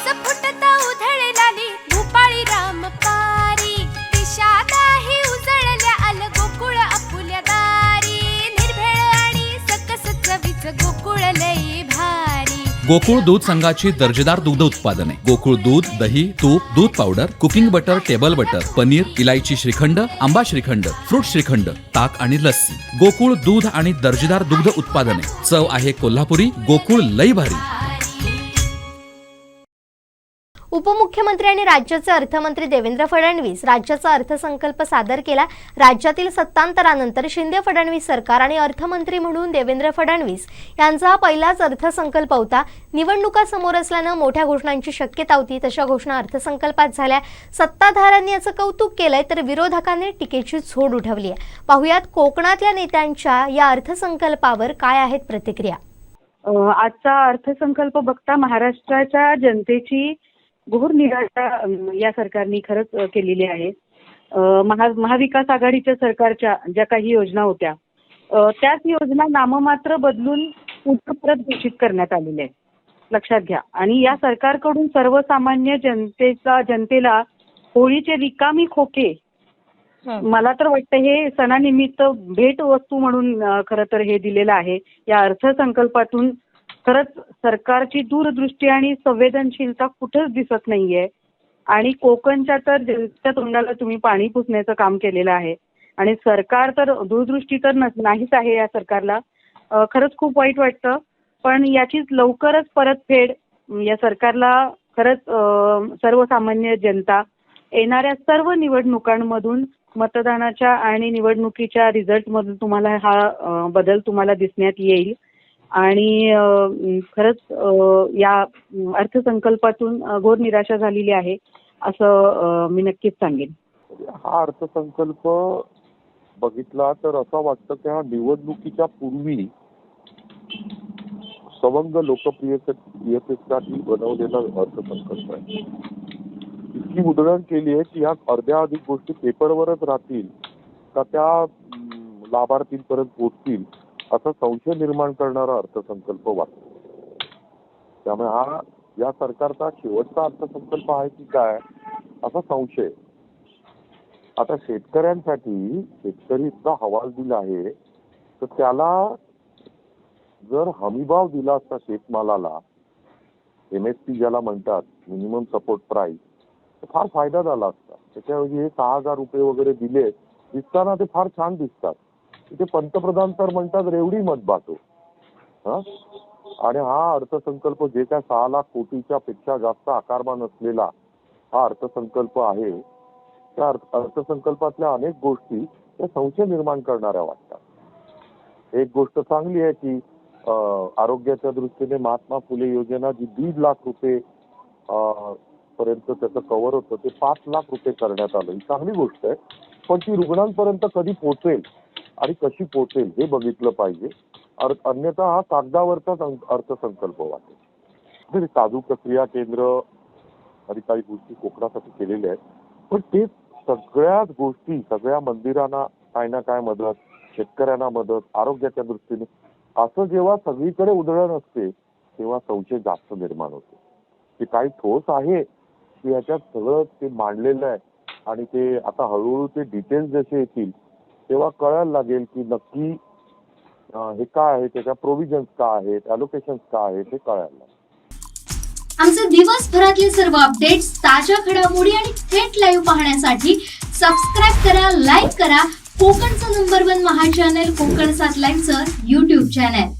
रस फुटता उधळलाली भूपाळी रामपारी दिशादाही उजळल्या आल गोकुळ आपुल्या दारी निर्भेळ आणि सकस चवीच गोकुळ लई भारी। गोकुळ दूध संघाची दर्जेदार दुग्ध उत्पादने गोकुळ दूध, दही, तूप, दूध powder, cooking butter, table butter, paneer, इलायची श्रीखंड, आंबा श्रीखंड, फ्रूट श्रीखंड, ताक आणि लस्सी। गोकुळ दूध आणि दर्जेदार दुग्ध उत्पादने, चव आहे कोल्हापुरी, गोकुळ लई भारी। उपमुख्यमंत्री आणि राज्याचे अर्थमंत्री देवेंद्र फडणवीस राज्याचा अर्थसंकल्प सादर केला। राज्यातील सत्तांतरानंतर शिंदे फडणवीस सरकार आणि अर्थमंत्री म्हणून देवेंद्र फडणवीस यांचा हा पहिलाच अर्थसंकल्प होता। निवडणुका समोर असल्याने मोठ्या घोषणांची शक्यता होती, तशा घोषणा अर्थसंकल्पात झाल्या। सत्ताधाऱ्यांनी याचं कौतुक केलंय तर विरोधकांनी टीकेची झोड उठवली आहे। पाहुयात कोकणातल्या नेत्यांच्या या अर्थसंकल्पावर काय आहेत प्रतिक्रिया। आजचा अर्थसंकल्प बघता महाराष्ट्राच्या जनतेची घोर निराशा या सरकारने खरंच केलेली आहे। महाविकास आघाडीच्या सरकारच्या ज्या काही योजना होत्या त्याच योजना नाममात्र बदलून परत घोषित करण्यात आलेल्या आहेत, लक्षात घ्या। आणि या सरकारकडून सर्वसामान्य जनतेला होळीचे रिकामी खोके, मला तर वाटतं हे सणानिमित्त भेट वस्तू म्हणून खरं तर हे दिलेलं आहे। या अर्थसंकल्पातून खरंच सरकारची दूरदृष्टी आणि संवेदनशीलता कुठंच दिसत नाहीये। आणि कोकणच्या तर जनतेच्या तोंडाला तुम्ही पाणी पुसण्याचं काम केलेलं आहे आणि सरकार तर दूरदृष्टी तर नाहीच आहे या सरकारला। खरंच खूप वाईट वाटतं, पण याचीच लवकरच परतफेड या सरकारला खरंच सर्वसामान्य जनता येणाऱ्या सर्व निवडणुकांमधून मतदानाच्या आणि निवडणुकीच्या रिझल्टमधून तुम्हाला हा बदल तुम्हाला दिसण्यात येईल। आणि खरंच या अर्थसंकल्पातून घोर निराशा झालेली आहे असं मी नक्कीच सांगेन। हा अर्थसंकल्प बघितला तर असं वाटतं की हा निवडणुकीच्या पूर्वी सवंग लोकप्रियतेसाठी बनवलेला अर्थसंकल्प आहे। इतकी उधळण केली आहे की या अर्ध्या अधिक गोष्टी पेपरवरच राहतील का त्या लाभार्थींपर्यंत पोहोचतील असा संशय निर्माण करणारा अर्थसंकल्प वाटतो। त्यामुळे हा या सरकारचा शेवटचा अर्थसंकल्प आहे की काय असा संशय। आता शेतकऱ्यांसाठी शेतकरी इतका हवालदिल आहे तर त्याला जर हमीभाव दिला असता शेतमालाला, MSP ज्याला म्हणतात, मिनिमम सपोर्ट प्राइस, तर फार फायदा झाला असता। त्याच्याऐवजी हे 6,000 रुपये वगैरे दिले, दिसताना ते फार छान दिसतात। तिथे पंतप्रधान तर म्हणतात रेवडी मत बातो। आणि हा अर्थसंकल्प जे काय 6 लाख कोटीच्या पेक्षा जास्त आकारमान असलेला हा अर्थसंकल्प आहे, त्या अर्थसंकल्पातल्या अनेक गोष्टी त्या संशय निर्माण करणाऱ्या वाटतात। एक गोष्ट चांगली आहे की आरोग्याच्या दृष्टीने महात्मा फुले योजना जी 1.5 लाख रुपये पर्यंत त्याचं कव्हर होतं ते 5 लाख रुपये करण्यात आलं, ही चांगली गोष्ट आहे। पण ती रुग्णांपर्यंत कधी पोहोचेल आणि कशी पोहोचेल हे बघितलं पाहिजे। अन्यथा हा कागदावरचाच अर्थसंकल्प वाटेल। काजू प्रक्रिया केंद्र आणि काही गोष्टी कोकणासाठी केलेल्या आहेत, पण ते सगळ्याच गोष्टी सगळ्या मंदिरांना काय ना काय मदत, शेतकऱ्यांना मदत, आरोग्याच्या दृष्टीने असं जेव्हा सगळीकडे उधळण असते तेव्हा संशय जास्त निर्माण होतो की काही ठोस आहे की याच्यात सगळं ते मांडलेलं आहे। आणि ते आता हळूहळू ते डिटेल्स जसे येतील तेव्हा कळायला लागेल की नक्की हे काय आहे, त्याच्या प्रोव्हिजन्स काय आहेत, अलोकेशन्स काय आहेत हे कळायला लागेल। आमचे दिवसभरातले सर्व अपडेट्स, ताज्या घडामोडी आणि थेट लाईव्ह पाहण्यासाठी सबस्क्राईब करा, लाईक करा कोकणचं नंबर 1 महा चॅनल कोकण 7 लाईव्हचं YouTube चॅनल।